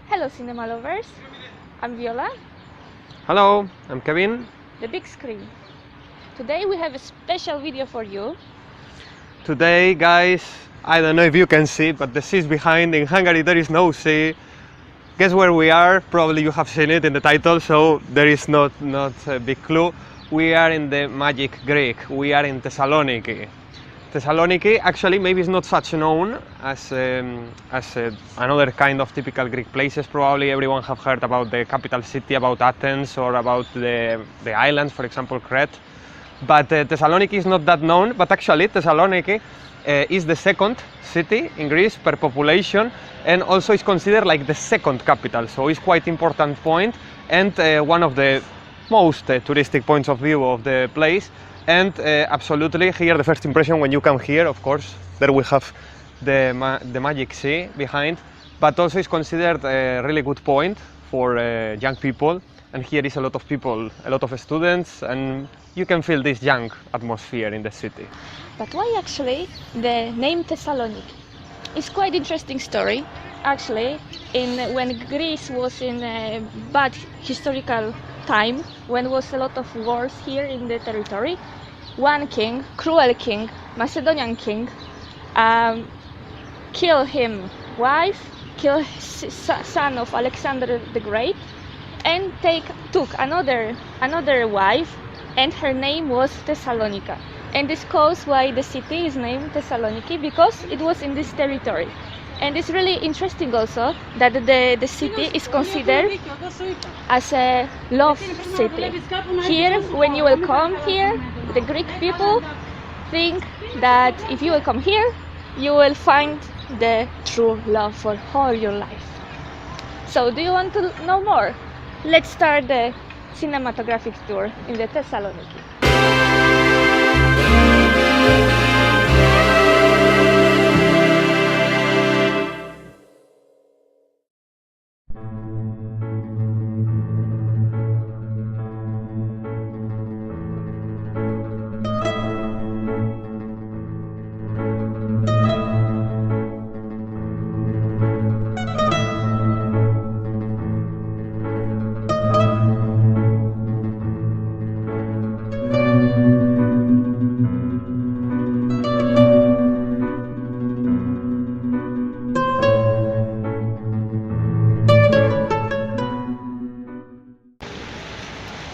Hello cinema lovers, I'm Viola, Hello, I'm Kevin. the big screen. Today we have a special video for you. Today, guys, I don't know if you can see, but the sea is behind. In Hungary there is no sea. Guess where we are? Probably you have seen it in the title, so there is not a big clue. We are in the magic Greek. We are in Thessaloniki. Thessaloniki actually maybe is not such known as another kind of typical Greek places. Probably everyone have heard about the capital city, about Athens, or about the islands, for example Crete. But Thessaloniki is not that known, but actually Thessaloniki is the second city in Greece per population, and also is considered like the second capital, so it's quite important point, and one of the most touristic points of view of the place. And absolutely here the first impression when you come here, of course, there we have the magic sea behind, but also is considered a really good point for young people. And here is a lot of people, a lot of students, and you can feel this young atmosphere in the city. But why actually the name Thessaloniki? It's quite interesting story. Actually, when Greece was in a bad historical time, when was a lot of wars here in the territory, one king, cruel king, Macedonian king, killed him wife, killed son of Alexander the Great, and took another wife, and her name was Thessalonica. And this cause why the city is named Thessaloniki, because it was in this territory. And it's really interesting also that the city is considered as a love city. Here, when you will come here, the Greek people think that if you will come here, you will find the true love for all your life. So do you want to know more? Let's start the cinematographic tour in the Thessaloniki.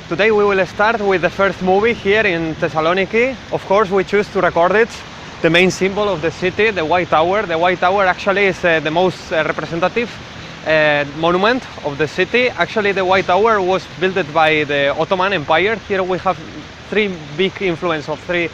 Today we will start with the first movie here in Thessaloniki. Of course, we choose to record it. The main symbol of the city, the White Tower. The White Tower actually is the most representative monument of the city. Actually, the White Tower was built by the Ottoman Empire. Here we have three big influence of three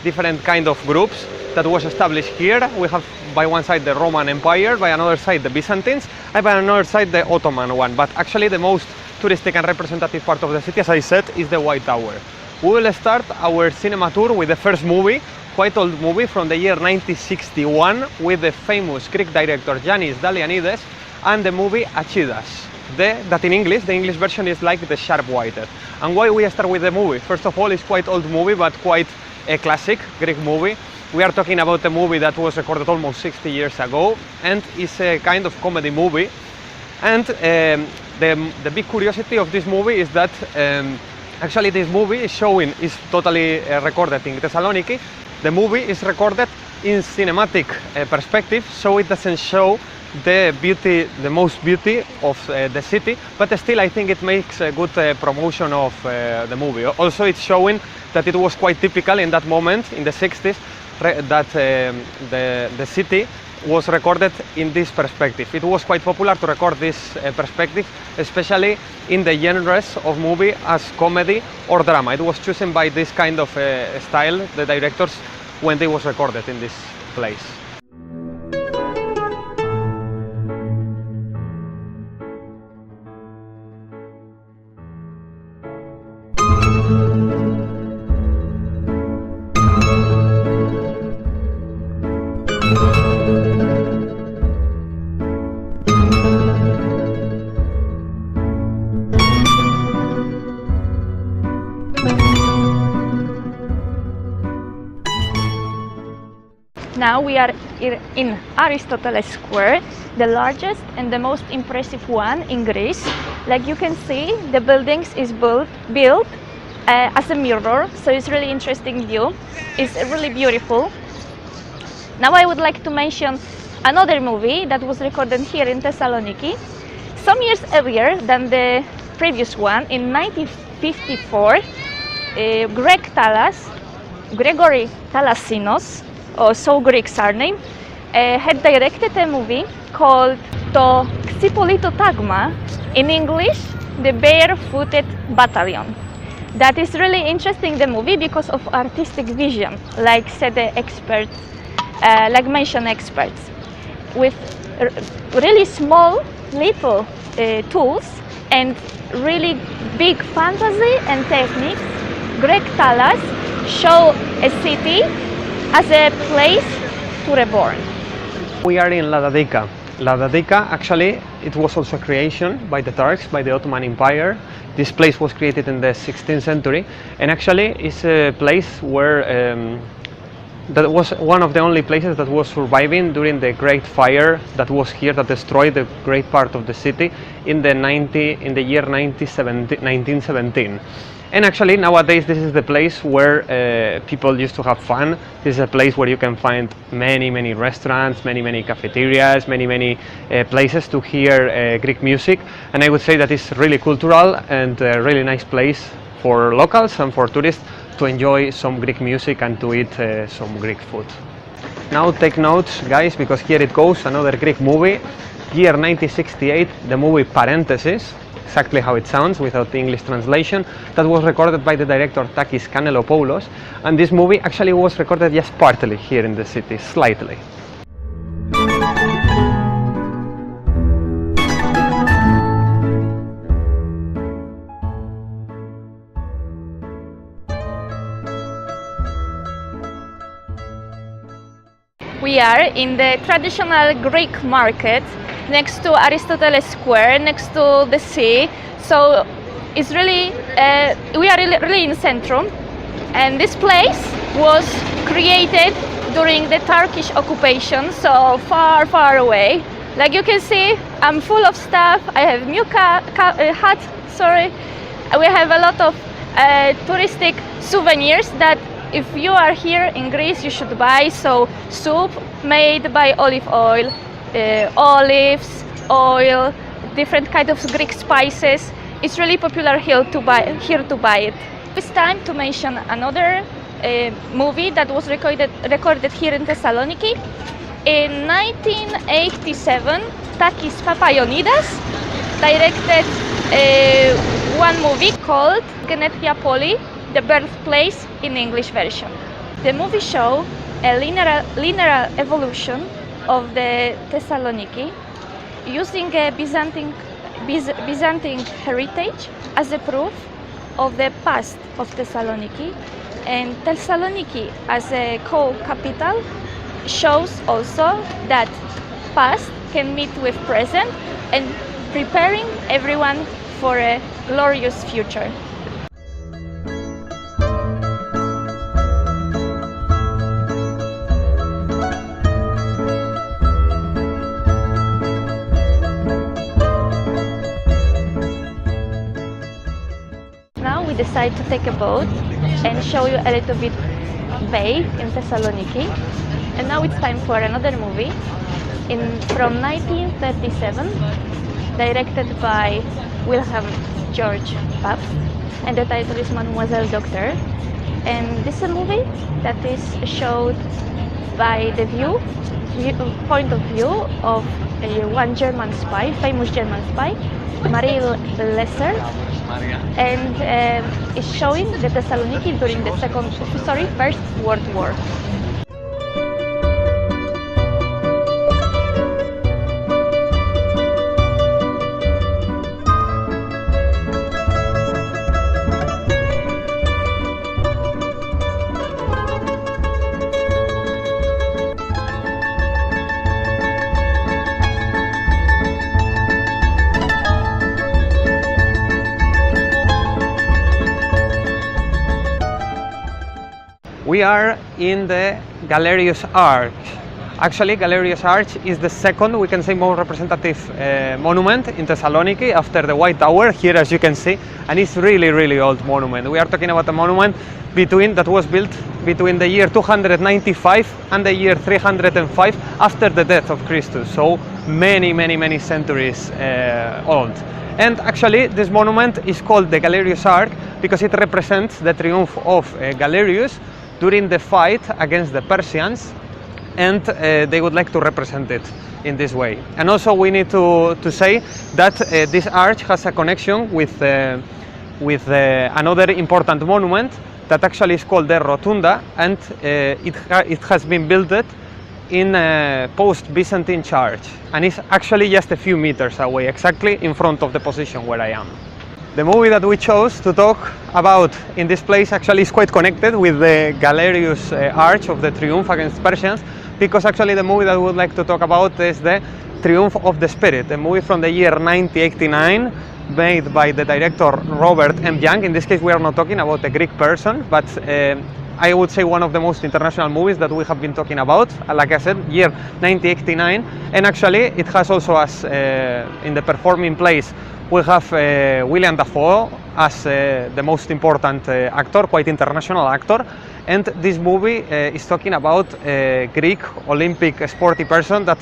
different kind of groups that was established here. We have by one side the Roman Empire, by another side the Byzantines, and by another side the Ottoman one. But actually the most touristic and representative part of the city, as I said, is the White Tower. We will start our cinema tour with the first movie, quite old movie from the year 1961, with the famous Greek director Yannis Dalianides, and the movie Achidas. That in English, the English version is like the sharp-whited. And why we start with the movie? First of all, it's quite old movie, but quite a classic Greek movie. We are talking about a movie that was recorded almost 60 years ago, and it's a kind of comedy movie. And the big curiosity of this movie is that actually this movie is totally recorded in Thessaloniki. The movie is recorded in cinematic perspective, so it doesn't show the most beauty of the city, but still I think it makes a good promotion of the movie. Also, it's showing that it was quite typical in that moment, in the 60s, that the city was recorded in this perspective. It was quite popular to record this perspective, especially in the genres of movie as comedy or drama. It was chosen by this kind of style, the directors, when they was recorded in this place. Now we are in Aristotle Square, the largest and the most impressive one in Greece. Like you can see, the buildings is built as a mirror, so it's really interesting view. It's really beautiful. Now I would like to mention another movie that was recorded here in Thessaloniki some years earlier than the previous one. In 1954, Gregory Thalassinos, or so Greek surname, had directed a movie called To Xipolito Tagma, in English, The Barefooted Battalion. That is really interesting, the movie, because of artistic vision, like said the experts, like mentioned experts, with really small, little tools and really big fantasy and techniques. Greg Talas show a city as a place to reborn. We are in La Dadica. La Dadica, actually, it was also a creation by the Turks, by the Ottoman Empire. This place was created in the 16th century, and actually is a place where that was one of the only places that was surviving during the Great Fire that was here, that destroyed the great part of the city in the year 1917. And actually nowadays this is the place where people used to have fun. This is a place where you can find many restaurants, many cafeterias, many places to hear Greek music. And I would say that it's really cultural and a really nice place for locals and for tourists to enjoy some Greek music and to eat some Greek food. Now take notes, guys, because here it goes, another Greek movie. Year 1968, the movie Parenthesis, exactly how it sounds without the English translation, that was recorded by the director Takis Kanellopoulos, and this movie actually was recorded just partly here in the city, slightly. We are in the traditional Greek market next to Aristotle Square, next to the sea. So it's really, we are really in Centrum, and this place was created during the Turkish occupation, so far away. Like you can see, I'm full of stuff. I have new hat, sorry. We have a lot of touristic souvenirs that if you are here in Greece, you should buy. So soup made by olive oil, olives, oil, different kinds of Greek spices. It's really popular here to buy it. It's time to mention another movie that was recorded here in Thessaloniki. In 1987, Takis Papaionidas directed one movie called Genetia Poli, the birthplace in English version. The movie shows a linear evolution of the Thessaloniki using a Byzantine heritage as a proof of the past of Thessaloniki, and Thessaloniki as a co-capital shows also that past can meet with present and preparing everyone for a glorious future. Now we decide to take a boat and show you a little bit bay in Thessaloniki. And now it's time for another movie from 1937, directed by Wilhelm George Pabst, and the title is Mademoiselle Doctor. And this is a movie that is showed by the point of view of one German spy, famous German spy, Marie Lesser, and is showing the Thessaloniki during the First World War. We are in the Galerius Arch. Actually, Galerius Arch is the second, we can say, more representative monument in Thessaloniki after the White Tower, here as you can see, and it's really old monument. We are talking about a monument that was built between the year 295 and the year 305 after the death of Christus, so many centuries old. And actually this monument is called the Galerius Arch because it represents the triumph of Galerius during the fight against the Persians, and they would like to represent it in this way. And also we need to say that this arch has a connection with another important monument that actually is called the Rotunda, and it has been built in a post-Byzantine church, and it's actually just a few meters away, exactly in front of the position where I am. The movie that we chose to talk about in this place actually is quite connected with the Galerius Arch of the Triumph against Persians, because actually the movie that we would like to talk about is the Triumph of the Spirit, a movie from the year 1989 made by the director Robert M. Young. In this case we are not talking about a Greek person, but I would say one of the most international movies that we have been talking about, like I said, year 1989, and actually it has also, as in the performing place, we have William Dafoe as the most important actor, quite international actor, and this movie is talking about a Greek Olympic sporty person that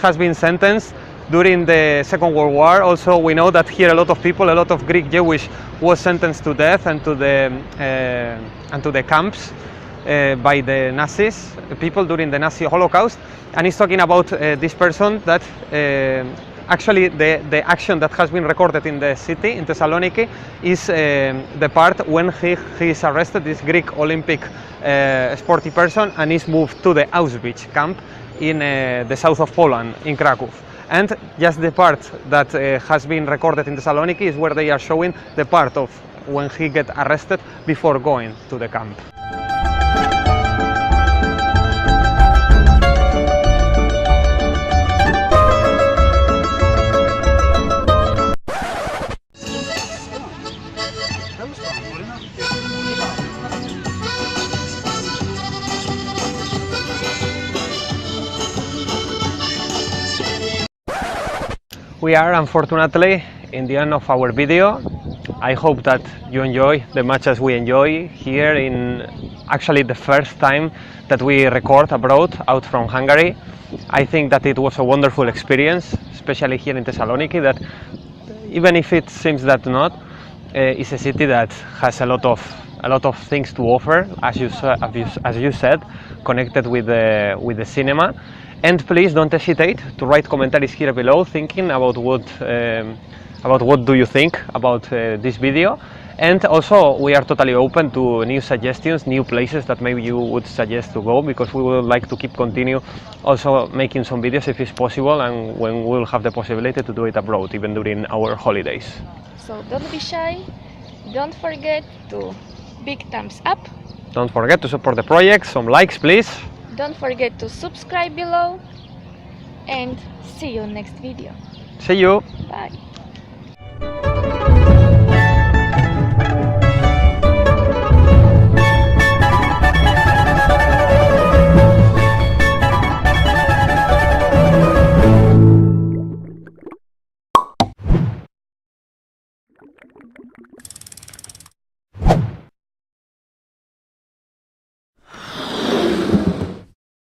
has been sentenced during the Second World War. Also, we know that here a lot of people, a lot of Greek Jewish, was sentenced to death and to the camps by the Nazis, people during the Nazi Holocaust. And he's talking about this person that actually the action that has been recorded in the city, in Thessaloniki, is the part when he is arrested, this Greek Olympic sporty person, and is moved to the Auschwitz camp in the south of Poland, in Krakow. And just the part that has been recorded in Thessaloniki is where they are showing the part of when he gets arrested before going to the camp. We are unfortunately in the end of our video. I hope that you enjoy as much as we enjoy here, in actually the first time that we record abroad, out from Hungary. I think that it was a wonderful experience, especially here in Thessaloniki, that even if it seems that not, it's a city that has a lot of things to offer, as you said, connected with the cinema. And please don't hesitate to write commentaries here below, thinking about what do you think about this video. And also we are totally open to new suggestions, new places that maybe you would suggest to go, because we would like to continue also making some videos if it's possible, and when we will have the possibility to do it abroad, even during our holidays. So don't be shy, don't forget to big thumbs up. Don't forget to support the project, some likes please. Don't forget to subscribe below, and see you next video. See you. Bye.